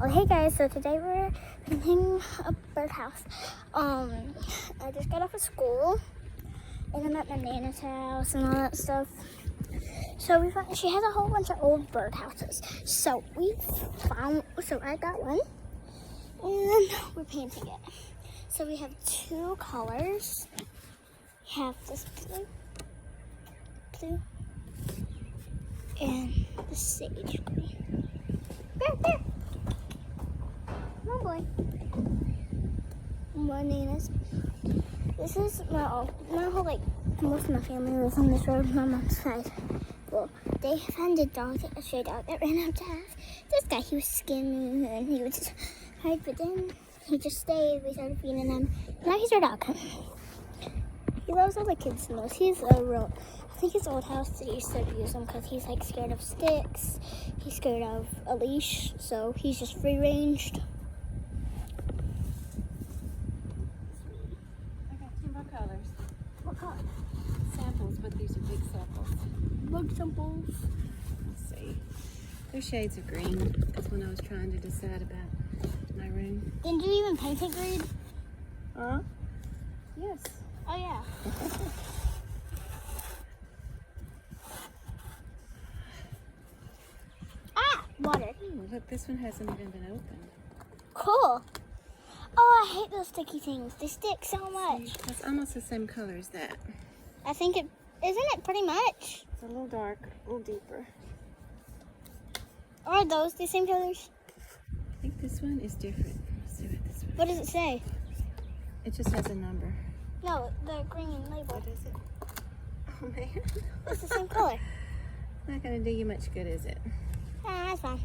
Oh, hey guys, so today we're painting a birdhouse. I just got off of school and I'm at my Nana's house and all that stuff. So she has a whole bunch of old birdhouses. So I got one and we're painting it. So we have two colors. We have this blue and the sage green. There. Oh boy. My Nana's. This is my whole, most of my family lives on this road, my mom's side. Well, they found a stray dog that ran up to us. This guy, he was skinny and he would just hide, but then he just stayed. We started feeding him. Now he's our dog. He loves all the kids the most. I think his old house, they used to abuse him because he's scared of sticks. He's scared of a leash, so he's just free ranged. Colors. What color? Samples, but these are big samples. Big samples. Let's see. They're shades of green. That's when I was trying to decide about my room. Didn't you even paint it green? Yes. Oh yeah. Water. Look, this one hasn't even been opened. Cool. Oh, I hate those sticky things. They stick so much. See, that's almost the same color as that. I think isn't it pretty much? It's a little dark, a little deeper. Are those the same colors? I think this one is different. Let's see what this one What does it say? It just has a number. No, the green label. What is it? Oh man. It's the same color. Not gonna do you much good, is it? Ah, that's fine.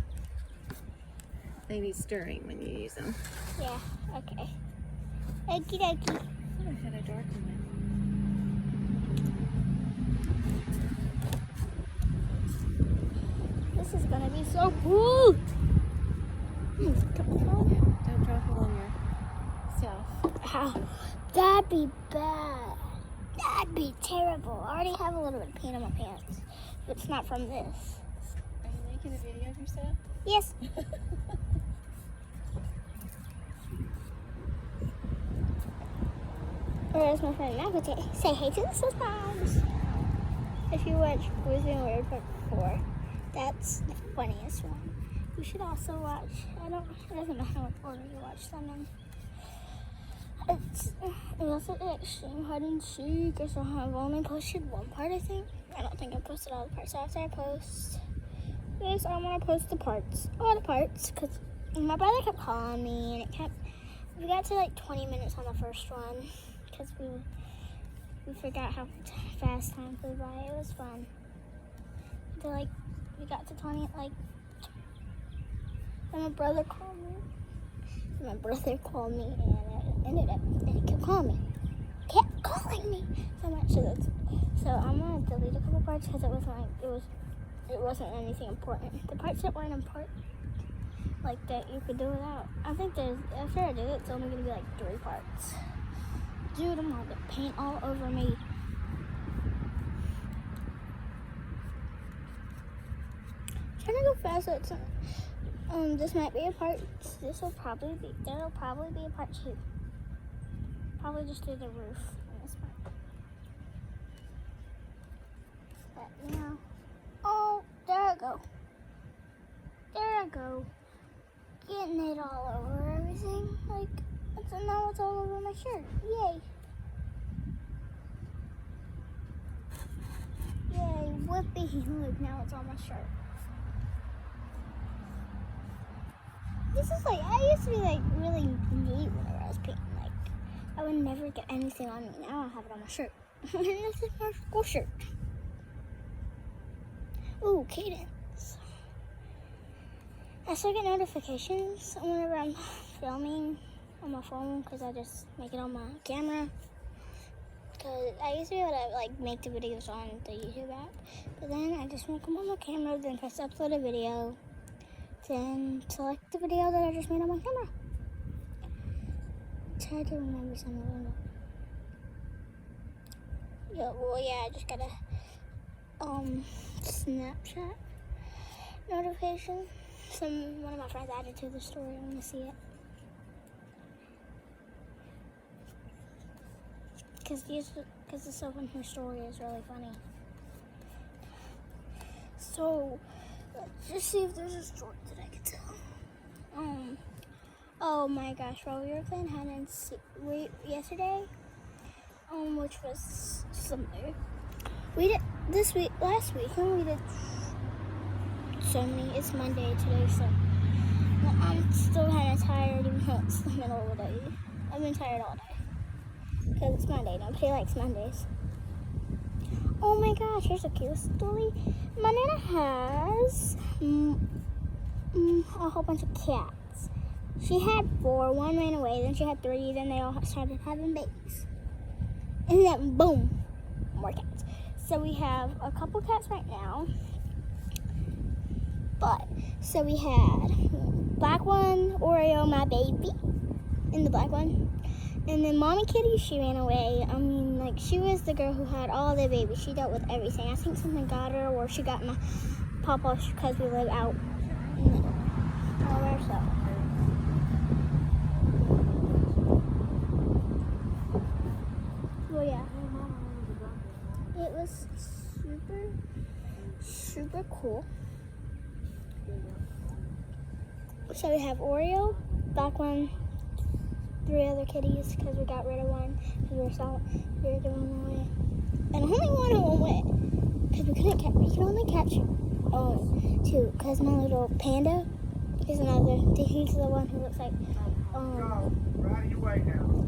They need stirring when you use them. Yeah, okay. Okie dokie. I had a dark one. This is gonna be so cool. Don't drop it on yourself. Ow. That'd be bad. That'd be terrible. I already have a little bit of paint on my pants. But it's not from this. Are you making a video of yourself? Yes. Or as my friend Mac would say hey to the subscribers. If you watch Boys Being Weird Part 4, that's the funniest one. You should also watch, it doesn't matter what order you watch them in. It's also Extreme Hide and Seek. So I've only posted one part, I think. I don't think I posted all the parts. So after I post this, I want to post all the parts, because my brother kept calling me, and we got to 20 minutes on the first one, because we forgot how fast time flew by. It was fun. Until we got to 20, then my brother called me. And he kept calling me. Kept calling me so much. So I'm gonna delete a couple parts because it wasn't anything important. The parts that weren't important, that you could do without. I think after I do it, it's only gonna be 3 parts. Dude, I'm gonna get paint all over me. Trying to go fast so it's this might be a part. There'll probably be a part 2. Probably just do the roof on this part. But oh, there I go. Getting it all over everything. Now it's all over my shirt. Yay. Yay, whoopee. Look, now it's on my shirt. This is I used to be really neat whenever I was painting. I would never get anything on me. Now I have it on my shirt. And this is my school shirt. Ooh, cadence. I still get notifications whenever I'm filming on my phone because I just make it on my camera. Because I used to be able to make the videos on the YouTube app. But then I just make them on my camera, then press upload a video. Then select the video that I just made on my camera. Try to remember some of them. I just got a Snapchat notification One of my friends added to the story. I want to see it. Because the someone whose story is really funny. So, let's just see if there's a story that I can tell. Oh my gosh, while we were playing hide and seek yesterday, which was Sunday, last week, and we did so many. It's Monday today, so I'm still kind of tired, even though it's the middle of the day. I've been tired all day because it's Monday. Nobody likes Mondays. Oh my gosh, here's a cute story. My Nana has a whole bunch of cats. She had 4, 1 ran away, then she had 3, then they all started having babies. And then boom, more cats. So we have a couple cats right now. So we had black one, Oreo, my baby, and the black one. And then Mommy Kitty, she ran away. I mean, like, she was the girl who had all the babies. She dealt with everything. I think something got her, or she got my papa because we live out in the middle. Nowhere, so. Well, yeah. It was super cool. So we have Oreo, black one, 3 other kitties because we got rid of one because we were doing away. And only one of them went because we can only catch 2 because my little panda is another. He's the one who looks like Right out of your way now.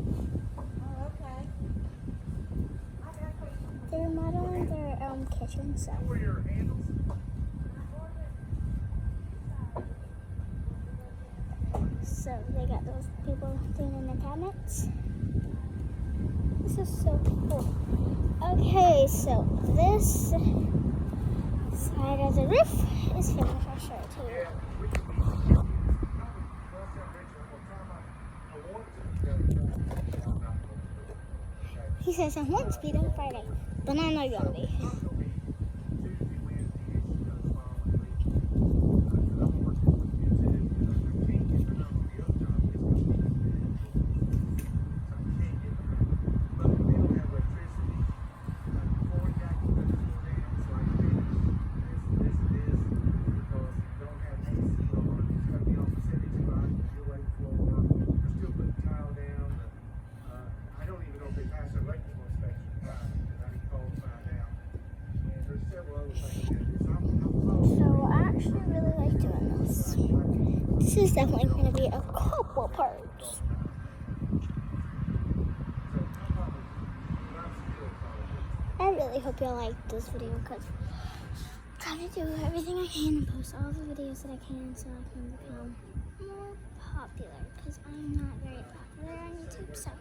They're modeling their kitchen, so. Where are your handles? So they got those people doing in the cabinets. This is so cool. Okay, so this side of the roof is finished. I'll show it to you. He says I want to be there Friday, but I know you're gonna be. So I actually really like doing this. This is definitely going to be a couple parts. I really hope y'all like this video because I'm trying to do everything I can and post all the videos that I can so I can become more popular because I'm not very popular on YouTube. So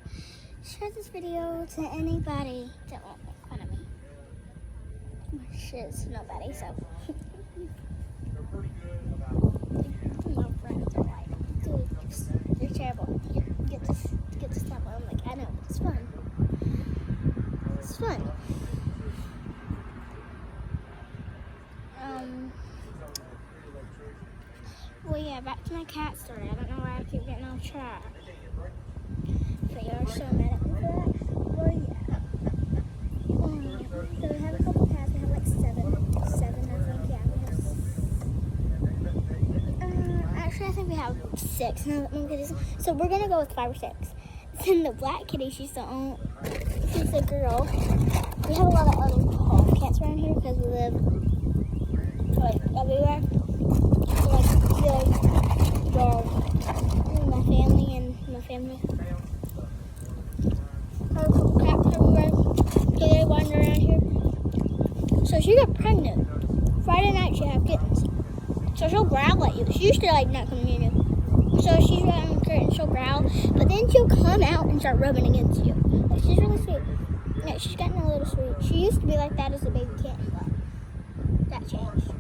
share this video to anybody that won't make fun of me. Which is nobody, so. My friends are like, dude, you're terrible. Get this tablet. I'm like, I know, it's fun. It's fun. Well, yeah, back to my cat story. I don't know why I keep getting off track. But you're so mad at me for that? Well, yeah. So we have a couple cats. We have like 7 I think. Yeah, we have. Actually, I think we have 6. So we're gonna go with 5 or 6. Then the black kitty, she's the girl. We have a lot of other tall cats around here because we live like everywhere. So like my family and my family. Have a couple cats everywhere. So they wander around here. So she got pregnant. Friday night she had kittens. So she'll growl at you. She used to like not come near you. So she's right on the curtain, she'll growl, but then she'll come out and start rubbing against you. Like, she's really sweet. Yeah, she's gotten a little sweet. She used to be like that as a baby kitten, but that changed.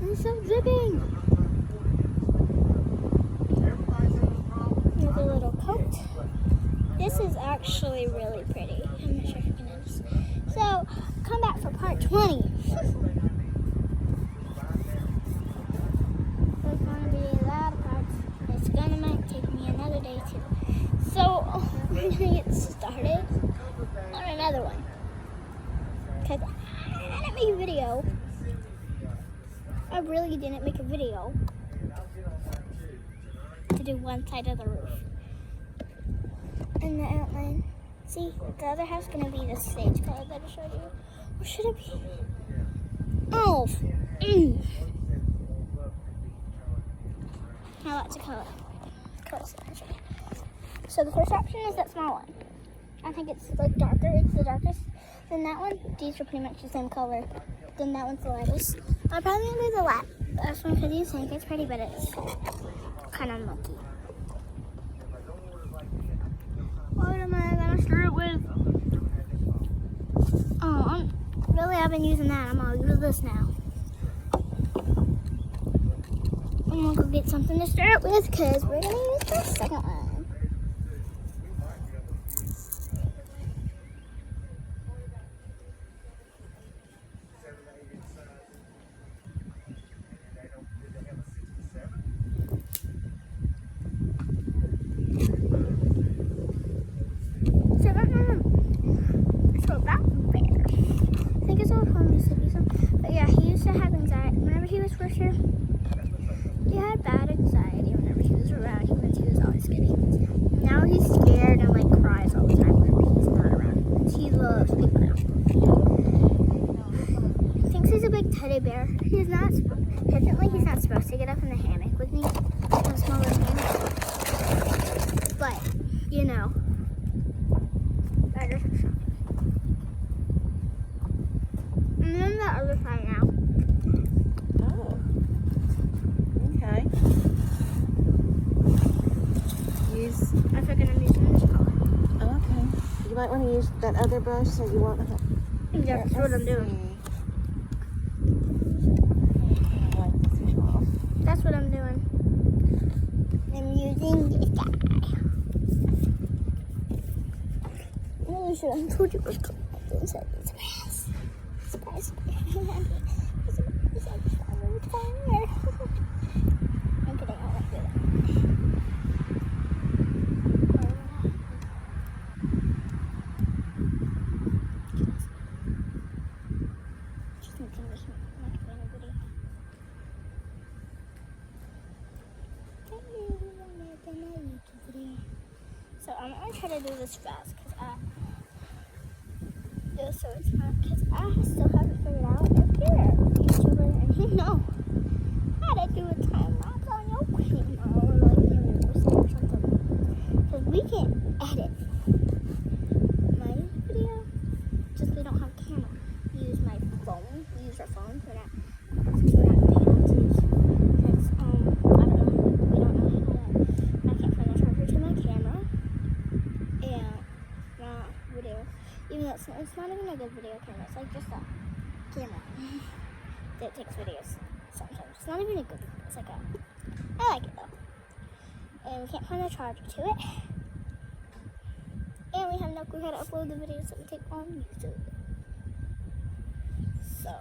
I'm so zipping. Here's a little coat. This is actually really pretty. I'm not sure if you can notice. So, come back for part 20. we're gonna get started on another one. Because I didn't make a video. I really didn't make a video to do one side of the roof. And the outline. See, the other half's gonna be the sage color that I showed you. Or should it be? Oh! Now that's a color. So the first option is that small one. I think it's like darker. It's the darkest than that one. These are pretty much the same color. Then that one's the lightest. I'll probably do the last one because you think it's pretty, but it's kind of mucky. What am I gonna start with? Oh, I've been using that. I'm gonna use this now. I'm gonna go get something to start with because we're gonna use the second one. So about Bear. I think his old home used to be some. But yeah, he used to have anxiety. Whenever he was first here, he had bad anxiety whenever he was around humans. He was always scared of humans. Now he's scared and like cries all the time whenever he's not around humans. He loves people now. He thinks he's a big teddy bear. He's not. Technically, he's not supposed to get up in the hammock with me. A smaller hammock. But you know. I'm on the other side now. Oh. Okay. Use. I forgot I'm using this color. Oh, okay. You might want to use that other brush so you won't have. Yeah, that's what I'm doing. That's what I'm doing. I'm using this guy. Really should have told you what color inside this grass. Spice. I'm kidding, I won't do that. Just making this video. So I'm gonna try to do this fast so it's not because I still haven't figured out if you're a YouTuber and you know how to do a time lapse on your camera or like maybe or something. Because we can't edit my video, just we don't have a camera. We use my phone. We use our phones. We're not paying because I don't know. We don't know how to. I can't find the charger to my camera and my video. Even though it's not even a good video camera. It's like just a camera that takes videos sometimes. It's not even a good one. It's like I like it though. And we can't find a charger to it. And we have no clue how to upload the videos that we take on YouTube. So